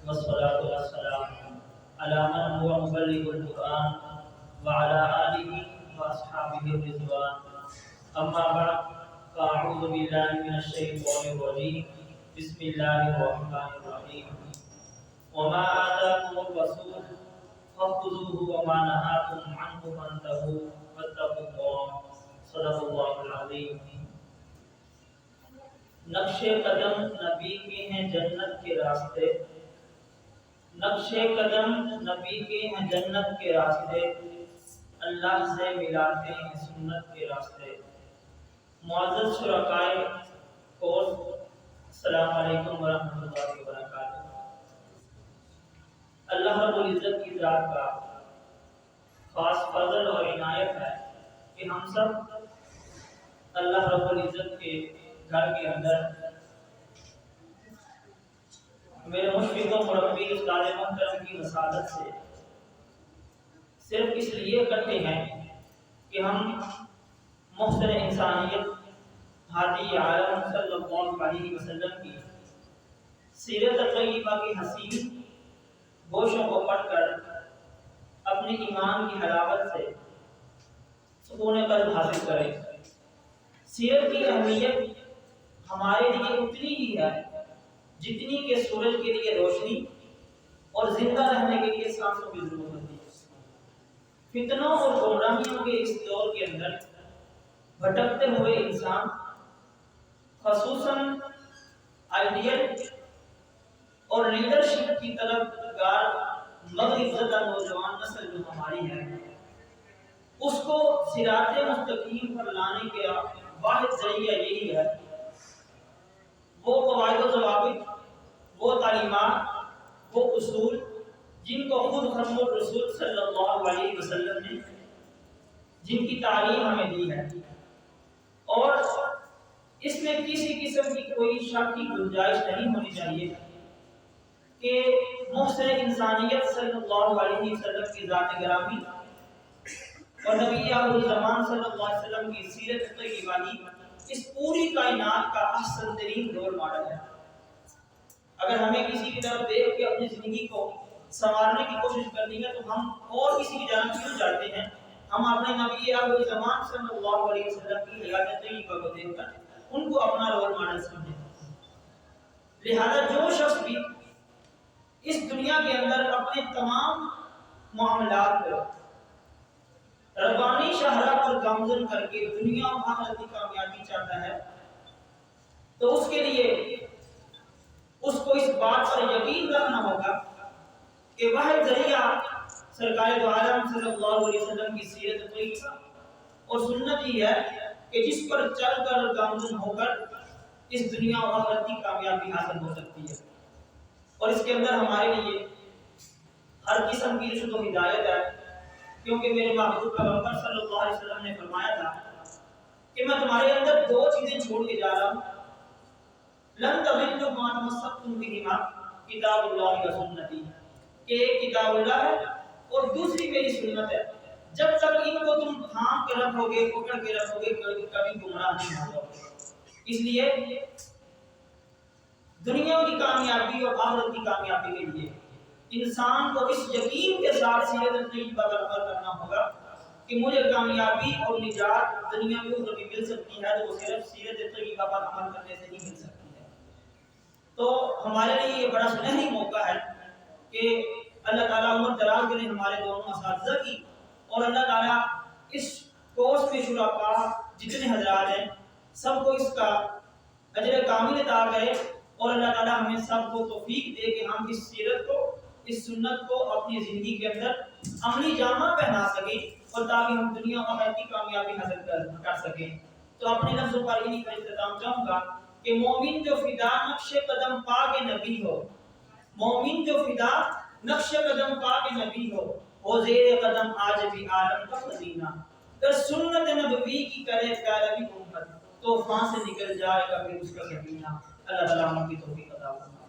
والصلاة والسلام على من هو مبلغ القرآن وعلى آله وأصحابه الرضوان. أما بعد فأعوذ بالله من الشيطان الرجيم. بسم الله الرحمن الرحيم. وما آتاكم الرسول فخذوه وما نهاكم عنه فانتهوا واتقوا الله. صدق الله العظيم. نقش قدم نبی کے ہیں جنت کے راستے، نقش قدم نبی کے ہیں جنت کے راستے، اللہ سے ملاتے ہیں سنت کے راستے. معزز شرکائے کورس، السلام علیکم ورحمۃ اللہ وبرکاتہ. اللہ رب العزت کی ذات کا خاص فضل اور عنایت ہے کہ ہم سب اللہ رب العزت کے گھر کے اندر میرے مشفق و مربی استاد محترم کی وسادت سے صرف اس لیے کرتے ہیں کہ ہم محسن انسانیت ہادی عالم صلی اللہ علیہ وسلم کی سیرت طیبہ کی حسین گوشوں کو پڑھ کر اپنے ایمان کی حلاوت سے سکون قلب حاصل کریں. سیرت کی اہمیت ہمارے لیے اتنی ہی ہے جتنی کہ سورج کے لیے روشنی اور زندہ رہنے کے لیے سانسوں کی ضرورت ہوتی ہے. فتنوں اور گمراہیوں کے اس دور کے اندر بھٹکتے ہوئے انسان، خصوصاً آئیڈیل اور لیڈرشپ کی طرف گار مغرب زدہ نوجوان نسل جو ہماری ہے، اس کو صراط مستقیم پر لانے کا واحد ذریعہ یہی ہے. وہ قواعد و ضوابط، وہ تعلیمات، وہ اصول جن کو خود ختم الرسول صلی اللہ علیہ وسلم نے جن کی تعلیم ہمیں دی ہے، اور اس میں کسی قسم کی کوئی شک کی گنجائش نہیں ہونی چاہیے کہ محسن انسانیت صلی اللہ علیہ وسلم کی ذات گرامی اور نبی آخر الزمان صلی اللہ علیہ وسلم کی سیرت طیبہ ہی اس پوری کائنات کا احسن ترین رول ماڈل ہے. اگر ہمیں کسی کی طرف دیکھ کے اپنی زندگی کو سنوارنے کی کوشش کرنی ہے تو ہم اور کسی کی جانب کیوں جاتے ہیں؟ ہم اپنے نبی آخر الزمان صلی اللہ علیہ وسلم کی حیات طیبہ کو دیکھ کر ان کو اپنا رول ماڈل سمجھیں. لہذا جو شخص بھی اس دنیا کے اندر اپنے تمام معاملات کو ربانی شاہراہ پر گامزن کر کے دنیا و آخرت کی کامیابی چاہتا ہے تو اس کے لیے اس کو اس بات پر یقین رکھنا ہوگا کہ وہ ذریعہ سرکار دو عالم صلی اللہ علیہ وسلم کی سیرت طیبہ اور سنت ہی ہے کہ جس پر چل کر گامزن ہو کر اس دنیا و آخرت کی کامیابی حاصل ہو سکتی ہے. اور اس کے اندر ہمارے لیے ہر قسم کی رشد و ہدایت ہے، کیونکہ میرے محبوب پیغمبر صلی اللہ علیہ وسلم نے فرمایا تھا کہ میں تمہارے اندر دو چیزیں چھوڑ کے جا رہا ہوں، لن تضلوا ما تمسكتم بهما کتاب اللہ و سنتی، کہ ایک کتاب اللہ ہے اور دوسری میری سنت ہے. جب تک ان کو تم تھام کے رکھو گے، پکڑ کے رکھو گے، کبھی گمراہ نہیں ہوگا. اس لیے دنیا کی کامیابی اور آخرت کی کامیابی کے لیے انسان کو اس یقین کے ساتھ سیرت طیبہ پر عمل کرنا ہوگا کہ مجھے کامیابی اور نجات دنیا میں بھی مل سکتی ہے تو وہ صرف سیرت طیبہ پر عمل کرنے سے ہی مل سکتی ہے. تو ہمارے لیے یہ بڑا سنہری موقع ہے کہ اللہ تعالیٰ عمر دراز کرے ہمارے دونوں اساتذہ کی، اور اللہ تعالیٰ اس کورس کے شرکاء جتنے حضرات ہیں سب کو اس کا اجر کامل عطا کرے، اور اللہ تعالیٰ ہمیں سب کو توفیق دے کہ ہم اس سیرت کو، اس سنت کو اپنی زندگی کے اندر عملی جامہ پہنا سکیں اور تاکہ ہم دنیا و آخرت کی کامیابی حاصل کر سکیں. تو اپنے لفظوں پر انہی کا اختتام چاہوں گا کہ مومن جو فدا نقش قدم پا کے نبی ہو، مومن جو فدا نقش قدم پا کے نبی ہو، وہ زیر قدم آج بھی عالم کا خزینہ، اگر سنت نبوی کی کرے پیروی امت تو وہاں سے نکل جائے گا پھر اس کا سفینہ. اللہ تعالیٰ ہم کی توفیق عطا فرمائے.